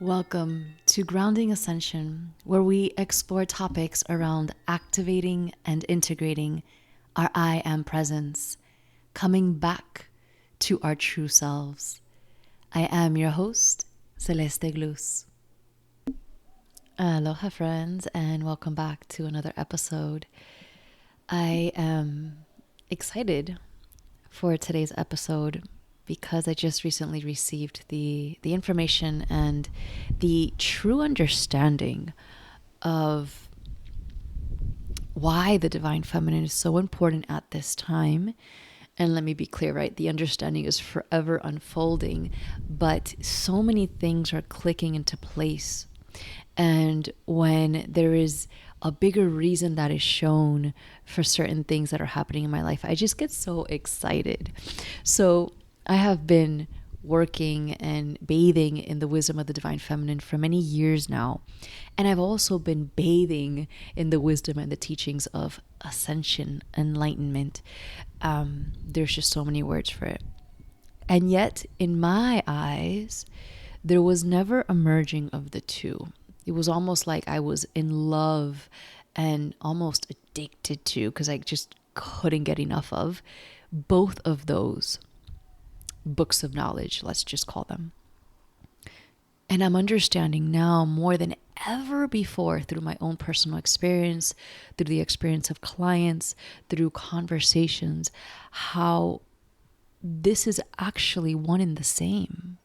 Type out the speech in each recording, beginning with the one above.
Welcome to Grounding Ascension, where we explore topics around activating and integrating our I am presence, coming back to our true selves. I am your host, Celeste Glus. Aloha, friends, and welcome back to another episode. I am excited for today's episode because I just recently received the information and the true understanding of why the divine feminine is so important at this time. And let me be clear, right? The understanding is forever unfolding, but so many things are clicking into place. And when there is a bigger reason that is shown for certain things that are happening in my life, I just get so excited. So I have been working and bathing in the wisdom of the divine feminine for many years now. And I've also been bathing in the wisdom and the teachings of Ascension, Enlightenment. There's just so many words for it. And yet, in my eyes, there was never a merging of the two. It was almost like I was in love and almost addicted to, because I just couldn't get enough of both of those books of knowledge, let's just call them. And I'm understanding now more than ever before through my own personal experience, through the experience of clients, through conversations, how this is actually one and the same.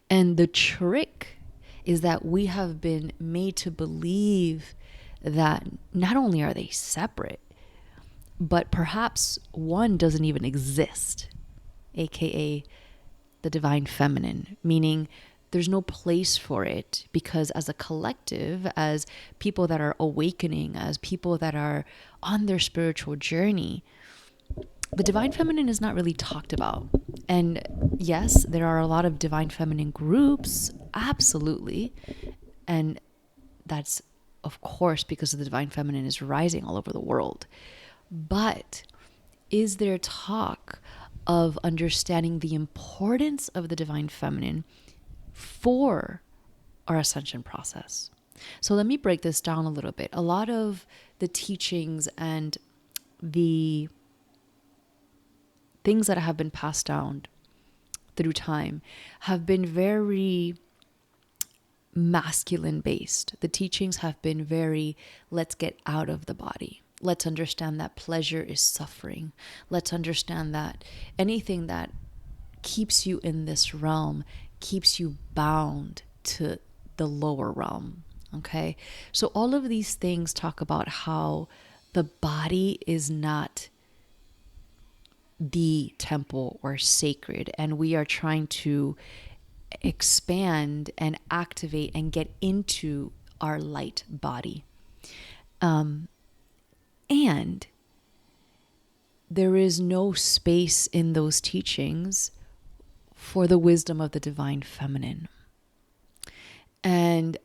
And the trick is that we have been made to believe that not only are they separate, but perhaps one doesn't even exist, aka the divine feminine, meaning there's no place for it, because as a collective, as people that are awakening, as people that are on their spiritual journey, the divine feminine is not really talked about. And yes, there are a lot of divine feminine groups, absolutely. And that's, of course, because the divine feminine is rising all over the world. But is there talk of understanding the importance of the divine feminine for our ascension process? So let me break this down a little bit. A lot of the teachings and the things that have been passed down through time have been very masculine based. The teachings have been very, let's get out of the body. Let's understand that pleasure is suffering. Let's understand that anything that keeps you in this realm keeps you bound to the lower realm. Okay? So all of these things talk about how the body is not the temple or sacred, and we are trying to expand and activate and get into our light body. And there is no space in those teachings for the wisdom of the divine feminine. And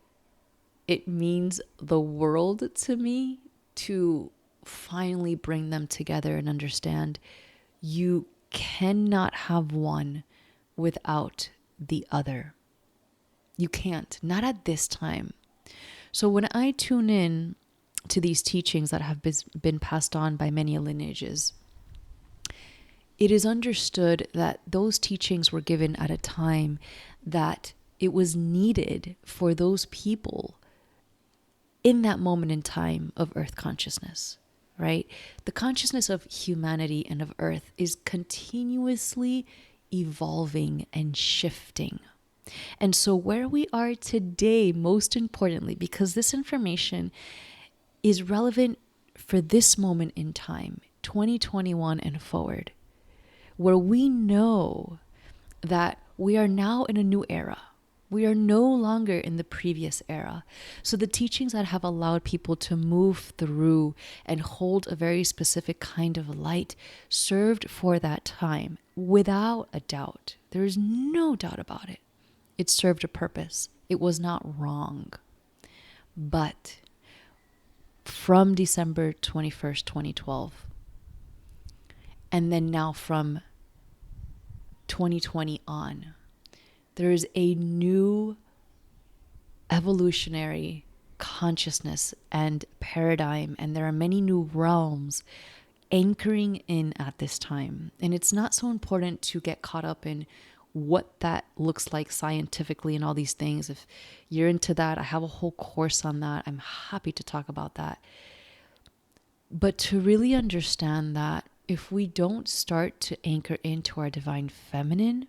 it means the world to me to finally bring them together and understand you cannot have one without the other. You can't, not at this time. So when I tune in to these teachings that have been passed on by many lineages, it is understood that those teachings were given at a time that it was needed for those people in that moment in time of earth consciousness, right? The consciousness of humanity and of earth is continuously evolving and shifting. And so where we are today, most importantly, because this information is relevant for this moment in time, 2021 and forward, where we know that we are now in a new era. We are no longer in the previous era. So the teachings that have allowed people to move through and hold a very specific kind of light served for that time without a doubt. There is no doubt about it. It served a purpose. It was not wrong. But from December 21st, 2012, and then now from 2020 on, there is a new evolutionary consciousness and paradigm, and there are many new realms anchoring in at this time. And it's not so important to get caught up in what that looks like scientifically and all these things. If you're into that, I have a whole course on that. I'm happy to talk about that. But to really understand that if we don't start to anchor into our divine feminine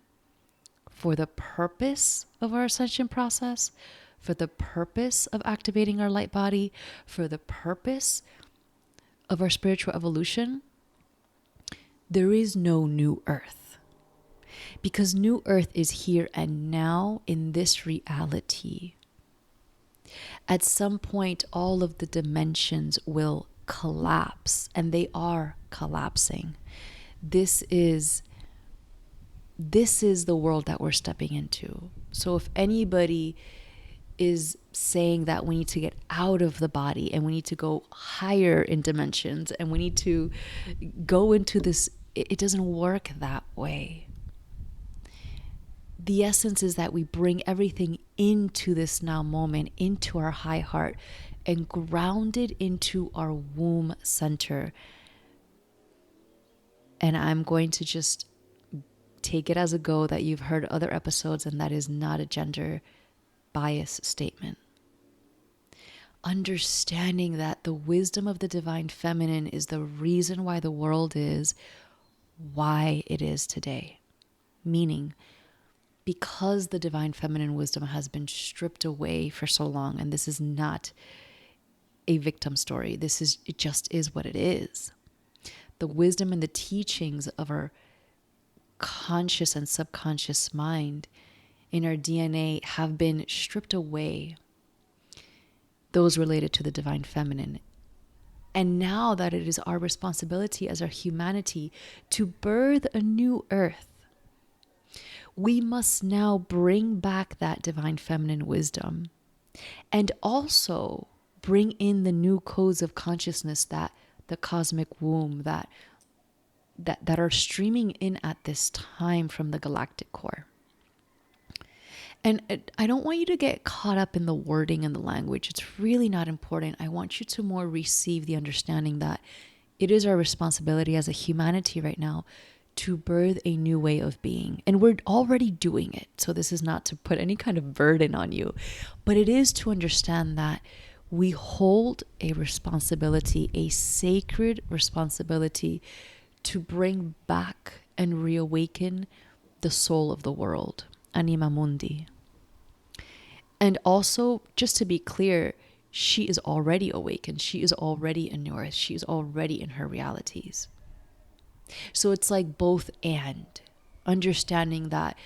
for the purpose of our ascension process, for the purpose of activating our light body, for the purpose of our spiritual evolution, there is no new earth. Because new earth is here and now in this reality. At some point, all of the dimensions will collapse, and they are collapsing. This is the world that we're stepping into. So if anybody is saying that we need to get out of the body and we need to go higher in dimensions and we need to go into this, it doesn't work that way. The essence is that we bring everything into this now moment, into our high heart, and ground it into our womb center. And I'm going to just take it as a go that you've heard other episodes, and that is not a gender bias statement. Understanding that the wisdom of the divine feminine is the reason why the world is why it is today. Meaning, because the divine feminine wisdom has been stripped away for so long, and this is not a victim story, it just is what it is. The wisdom and the teachings of our conscious and subconscious mind in our DNA have been stripped away, those related to the divine feminine. And now that it is our responsibility as our humanity to birth a new earth, we must now bring back that divine feminine wisdom and also bring in the new codes of consciousness that the cosmic womb that are streaming in at this time from the galactic core. And I don't want you to get caught up in the wording and the language. It's really not important. I want you to more receive the understanding that it is our responsibility as a humanity right now to birth a new way of being. And we're already doing it. So this is not to put any kind of burden on you, but it is to understand that we hold a responsibility, a sacred responsibility, to bring back and reawaken the soul of the world, Anima Mundi. And also, just to be clear, she is already awakened. She is already in North. She is already in her realities. So it's like both and. Understanding that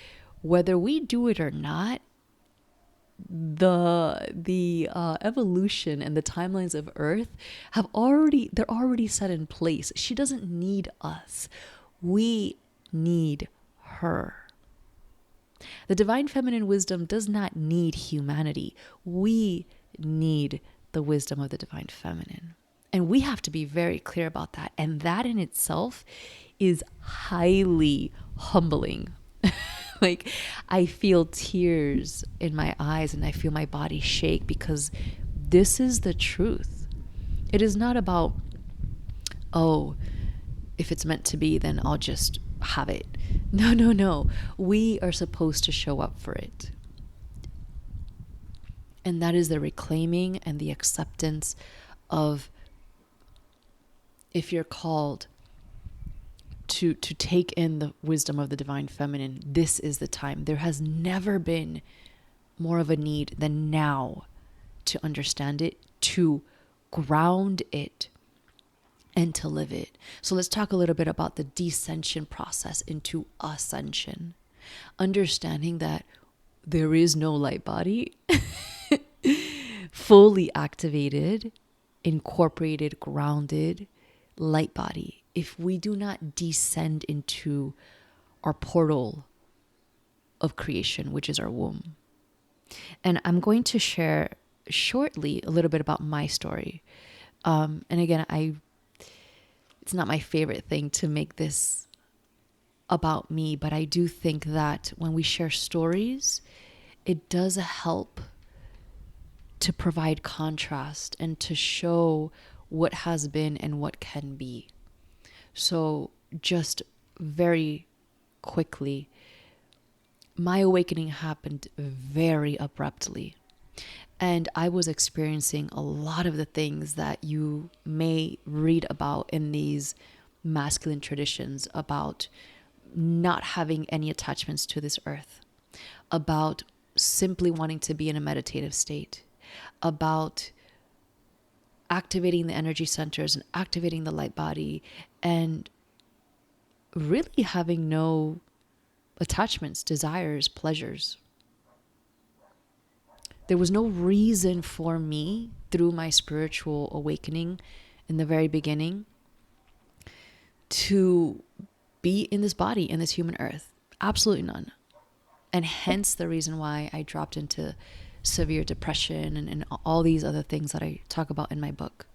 whether we do it or not, the evolution and the timelines of Earth they're already set in place. She doesn't need us. We need her. The divine feminine wisdom does not need humanity. We need the wisdom of the divine feminine. And we have to be very clear about that. And that in itself is highly humbling. Like, I feel tears in my eyes and I feel my body shake because this is the truth. It is not about, oh, if it's meant to be, then I'll just have it. No. We are supposed to show up for it. And that is the reclaiming and the acceptance of, if you're called to take in the wisdom of the divine feminine, this is the time. There has never been more of a need than now to understand it, to ground it, and to live it. So let's talk a little bit about the descension process into ascension. Understanding that there is no light body, fully activated, incorporated, grounded light body. If we do not descend into our portal of creation, which is our womb. And I'm going to share shortly a little bit about my story. And again, it's not my favorite thing to make this about me, but I do think that when we share stories, it does help to provide contrast and to show what has been and what can be. So just very quickly, my awakening happened very abruptly. And I was experiencing a lot of the things that you may read about in these masculine traditions about not having any attachments to this earth, about simply wanting to be in a meditative state, about activating the energy centers and activating the light body, and really having no attachments, desires, pleasures. There was no reason for me through my spiritual awakening in the very beginning to be in this body, in this human earth. Absolutely none. And hence the reason why I dropped into severe depression and all these other things that I talk about in my book.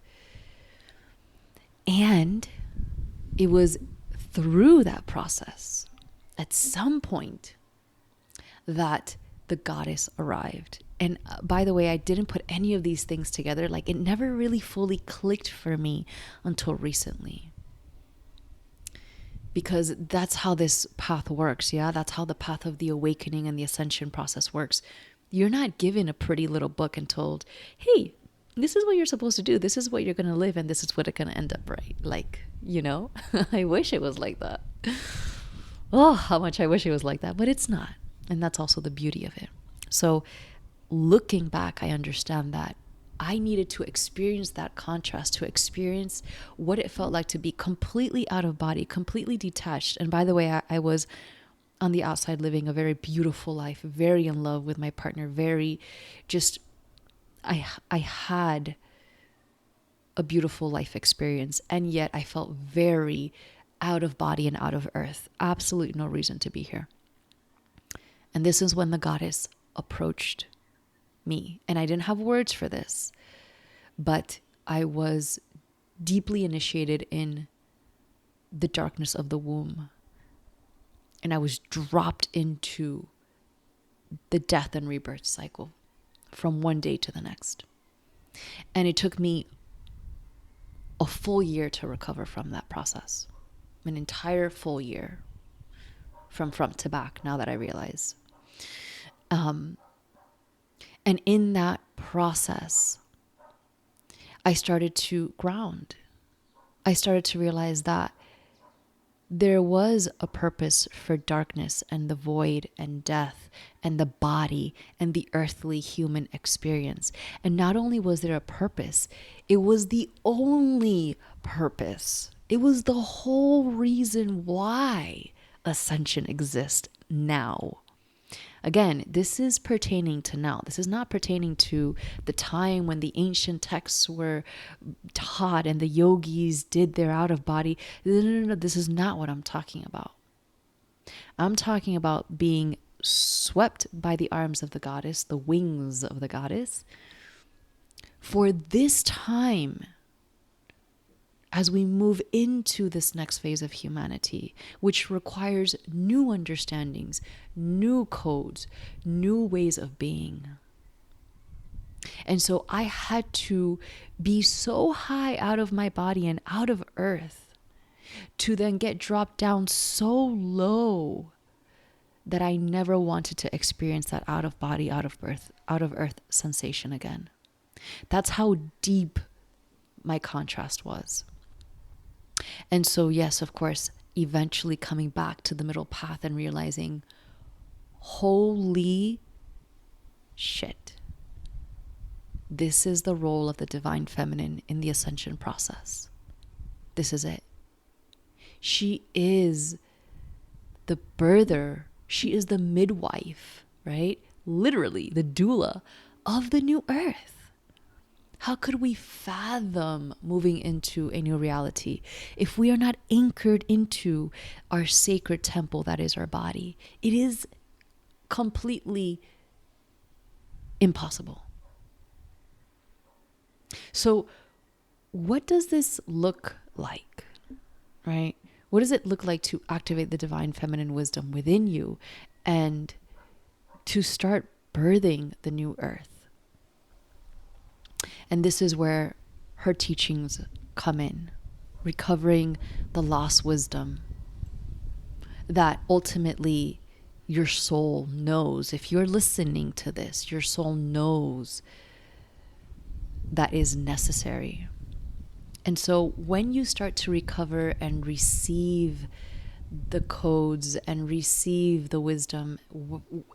And it was through that process, at some point, that the goddess arrived. And by the way, I didn't put any of these things together. Like, it never really fully clicked for me until recently. Because that's how this path works, yeah? That's how the path of the awakening and the ascension process works. You're not given a pretty little book and told, hey, this is what you're supposed to do. This is what you're going to live, and this is what it's going to end up, right? Like, you know, I wish it was like that. Oh, how much I wish it was like that, but it's not. And that's also the beauty of it. So looking back, I understand that I needed to experience that contrast, to experience what it felt like to be completely out of body, completely detached. And by the way, I was on the outside living a very beautiful life, very in love with my partner, very just, I had a beautiful life experience. And yet I felt very out of body and out of earth. Absolutely no reason to be here. And this is when the goddess approached me. And I didn't have words for this, but I was deeply initiated in the darkness of the womb. And I was dropped into the death and rebirth cycle from one day to the next. And it took me a full year to recover from that process. An entire full year from front to back, now that I realize. And in that process, I started to ground. I started to realize that there was a purpose for darkness and the void and death and the body and the earthly human experience. And not only was there a purpose, it was the only purpose. It was the whole reason why Ascension exists now. Again, this is pertaining to now. This is not pertaining to the time when the ancient texts were taught and the yogis did their out of body. No. This is not what I'm talking about. I'm talking about being swept by the arms of the goddess, the wings of the goddess, for this time, as we move into this next phase of humanity, which requires new understandings, new codes, new ways of being. And so I had to be so high out of my body and out of earth to then get dropped down so low that I never wanted to experience that out of body, out of earth sensation again. That's how deep my contrast was. And so, yes, of course, eventually coming back to the middle path and realizing, holy shit, this is the role of the divine feminine in the ascension process. This is it. She is the birther. She is the midwife, right? Literally the doula of the new earth. How could we fathom moving into a new reality if we are not anchored into our sacred temple that is our body? It is completely impossible. So what does this look like, right? What does it look like to activate the divine feminine wisdom within you and to start birthing the new earth? And this is where her teachings come in, recovering the lost wisdom that ultimately your soul knows. If you're listening to this, your soul knows that is necessary. And so when you start to recover and receive the codes and receive the wisdom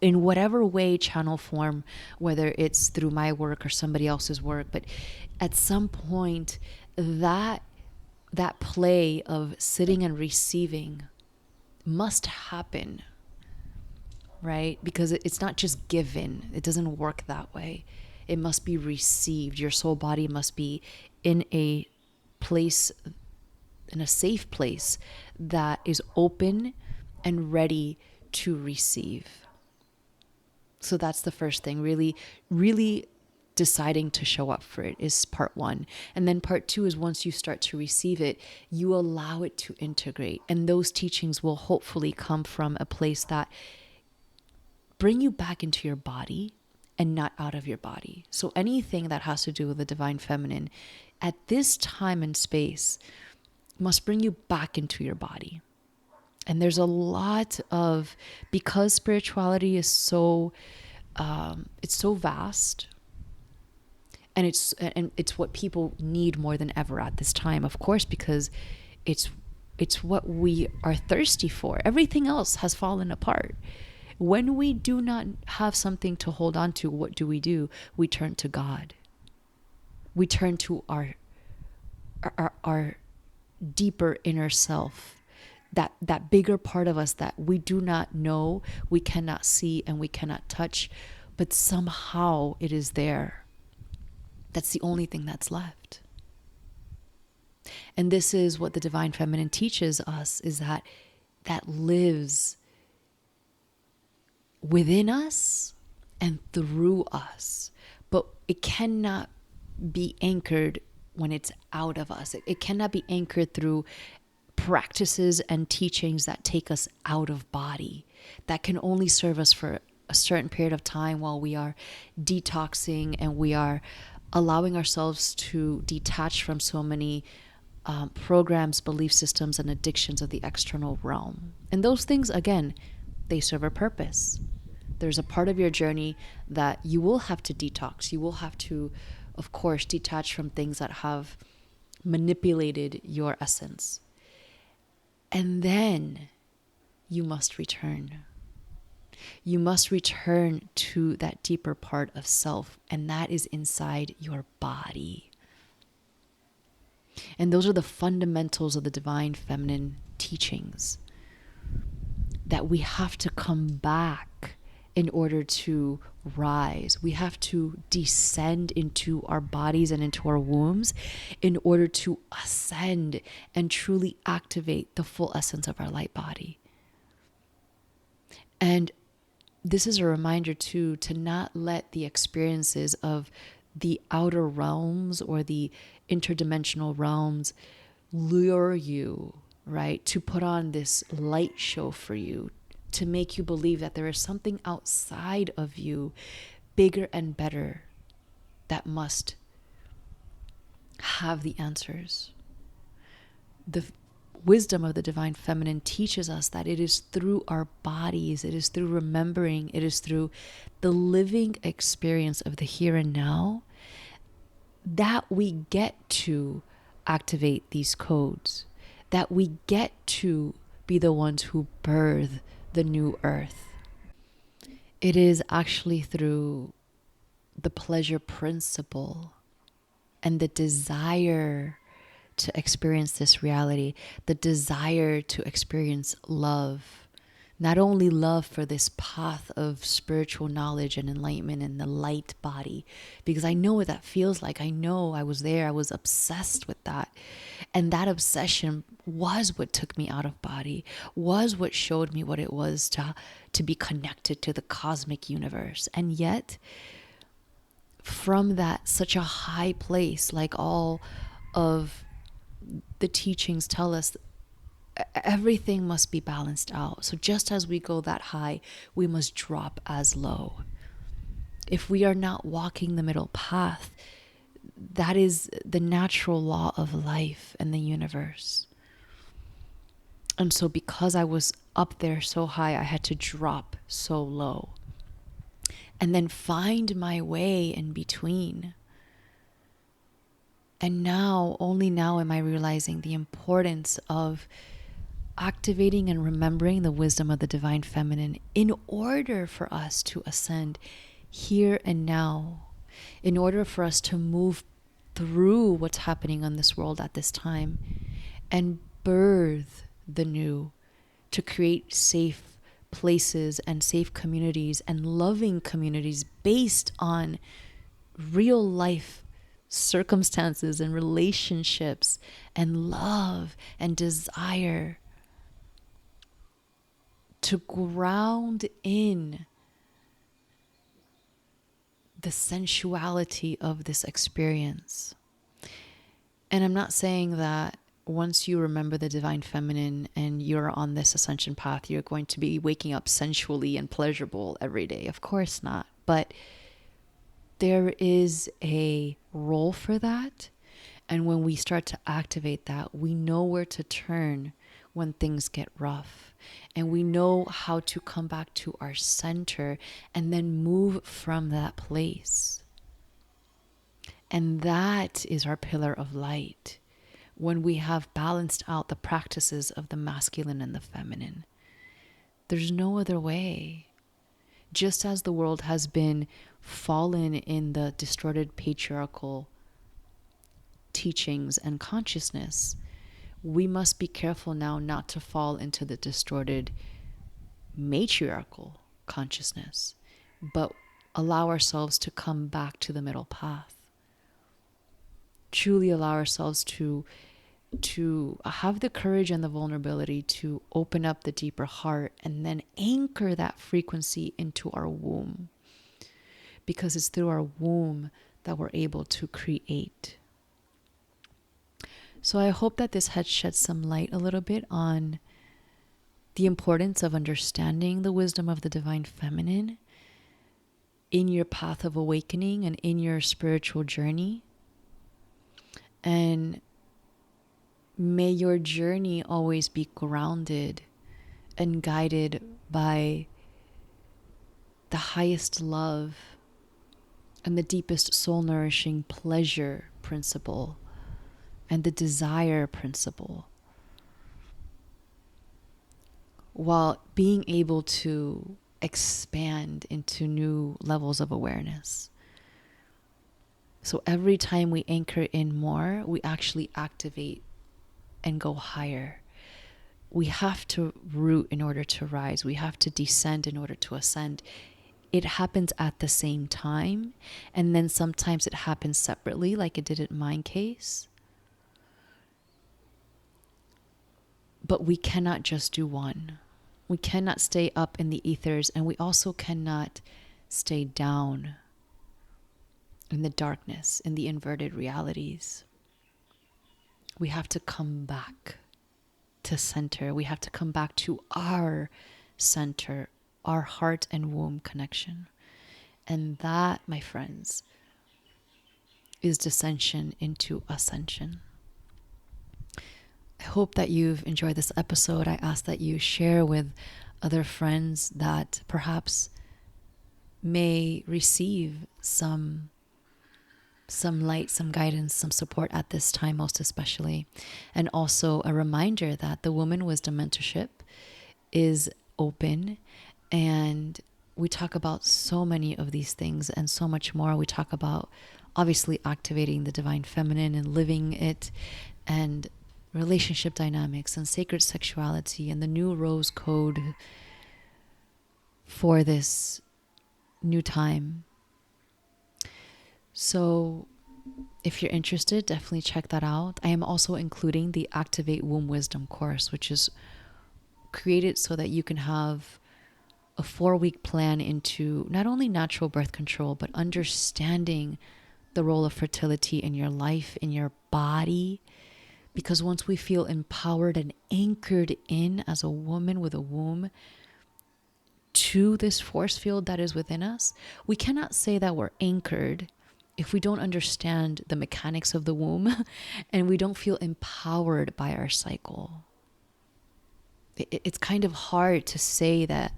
in whatever way, channel, form, whether it's through my work or somebody else's work, but at some point that play of sitting and receiving must happen, right? Because it's not just given. It doesn't work that way. It must be received. Your soul body must be in a place, in a safe place that is open and ready to receive. So that's the first thing, really deciding to show up for it is part one. And then part two is once you start to receive it, you allow it to integrate. And those teachings will hopefully come from a place that bring you back into your body and not out of your body. So anything that has to do with the divine feminine at this time and space must bring you back into your body. And there's a lot of, because spirituality is so, it's so vast, and it's what people need more than ever at this time, of course, because it's what we are thirsty for. Everything else has fallen apart. When we do not have something to hold on to, what do? We turn to God. We turn to our deeper inner self, that bigger part of us that we do not know, we cannot see, and we cannot touch, but somehow it is there. That's the only thing that's left. And this is what the divine feminine teaches us, is that lives within us and through us, but it cannot be anchored when it's out of us. It cannot be anchored through practices and teachings that take us out of body, that can only serve us for a certain period of time while we are detoxing and we are allowing ourselves to detach from so many programs, belief systems, and addictions of the external realm. And those things, again, they serve a purpose. There's a part of your journey that you will have to detox. You will have to, of course, detach from things that have manipulated your essence. And then you must return. You must return to that deeper part of self, and that is inside your body. And those are the fundamentals of the divine feminine teachings, that we have to come back in order to rise. We have to descend into our bodies and into our wombs in order to ascend and truly activate the full essence of our light body. And this is a reminder too, to not let the experiences of the outer realms or the interdimensional realms lure you, right? To put on this light show for you, to make you believe that there is something outside of you, bigger and better, that must have the answers. The wisdom of the divine feminine teaches us that it is through our bodies, it is through remembering, it is through the living experience of the here and now that we get to activate these codes, that we get to be the ones who birth the new earth. It is actually through the pleasure principle and the desire to experience this reality, the desire to experience love, not only love for this path of spiritual knowledge and enlightenment in the light body, because I know what that feels like. I know I was there. I was obsessed with that. And that obsession was what took me out of body, was what showed me what it was to be connected to the cosmic universe. And yet, from that such a high place, like all of the teachings tell us, everything must be balanced out. So just as we go that high, we must drop as low. If we are not walking the middle path, that is the natural law of life and the universe. And so because I was up there so high, I had to drop so low and then find my way in between. And now, only now am I realizing the importance of activating and remembering the wisdom of the divine feminine in order for us to ascend here and now, in order for us to move through what's happening on this world at this time and birth the new, to create safe places and safe communities and loving communities based on real life circumstances and relationships and love and desire, to ground in the sensuality of this experience. And I'm not saying that once you remember the divine feminine and you're on this ascension path, you're going to be waking up sensually and pleasurable every day. Of course not. But there is a role for that. And when we start to activate that, we know where to turn when things get rough. And we know how to come back to our center and then move from that place. And that is our pillar of light. When we have balanced out the practices of the masculine and the feminine, there's no other way. Just as the world has been fallen in the distorted patriarchal teachings and consciousness, we must be careful now not to fall into the distorted matriarchal consciousness, but allow ourselves to come back to the middle path. Truly allow ourselves to have the courage and the vulnerability to open up the deeper heart and then anchor that frequency into our womb, because it's through our womb that we're able to create. So I hope that this had shed some light a little bit on the importance of understanding the wisdom of the divine feminine in your path of awakening and in your spiritual journey. And may your journey always be grounded and guided by the highest love and the deepest soul-nourishing pleasure principle and the desire principle, while being able to expand into new levels of awareness. So every time we anchor in more, we actually activate and go higher. We have to root in order to rise. We have to descend in order to ascend. It happens at the same time, and then sometimes it happens separately, like it did in my case. But we cannot just do one. We cannot stay up in the ethers, and we also cannot stay down in the darkness, in the inverted realities. We have to come back to center. We have to come back to our center, our heart and womb connection. And that, my friends, is descension into ascension. I hope that you've enjoyed this episode. I ask that you share with other friends that perhaps may receive some light, some guidance, some support at this time, most especially. And also a reminder that the Woman Wisdom Mentorship is open, and we talk about so many of these things and so much more. We talk about obviously activating the divine feminine and living it, and relationship dynamics and sacred sexuality and the new rose code for this new time. So if you're interested, definitely check that out. I am also including the Activate Womb Wisdom course, which is created so that you can have a 4-week plan into not only natural birth control, but understanding the role of fertility in your life, in your body. Because once we feel empowered and anchored in as a woman with a womb to this force field that is within us, we cannot say that we're anchored if we don't understand the mechanics of the womb and we don't feel empowered by our cycle, it's kind of hard to say that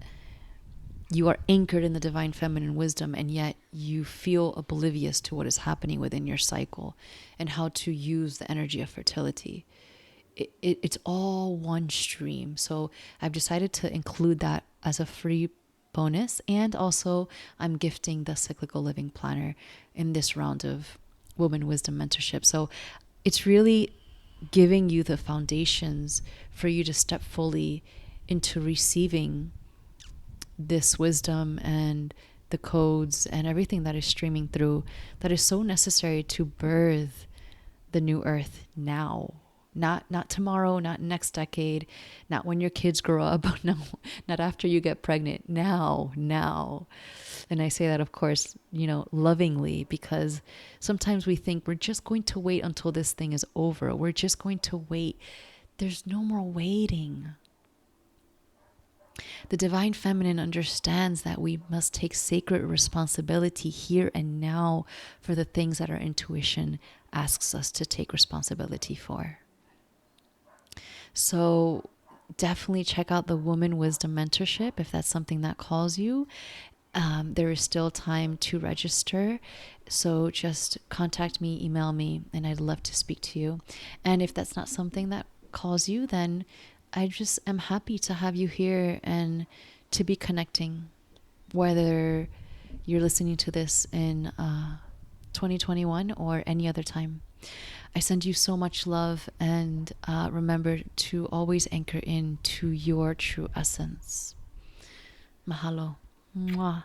you are anchored in the divine feminine wisdom and yet you feel oblivious to what is happening within your cycle and how to use the energy of fertility. It's all one stream. So I've decided to include that as a free bonus. And also, I'm gifting the Cyclical Living Planner in this round of Woman Wisdom Mentorship. So it's really giving you the foundations for you to step fully into receiving this wisdom and the codes and everything that is streaming through that is so necessary to birth the new earth now. Not tomorrow, not next decade, not when your kids grow up, no, not after you get pregnant. Now. And I say that, of course, lovingly, because sometimes we think we're just going to wait until this thing is over. We're just going to wait. There's no more waiting. The divine feminine understands that we must take sacred responsibility here and now for the things that our intuition asks us to take responsibility for. So definitely check out the Woman Wisdom Mentorship if that's something that calls you. There is still time to register. So just contact me, email me, and I'd love to speak to you. And if that's not something that calls you, then I just am happy to have you here and to be connecting, whether you're listening to this in 2021 or any other time. I send you so much love, and remember to always anchor in to your true essence. Mahalo. Mwah.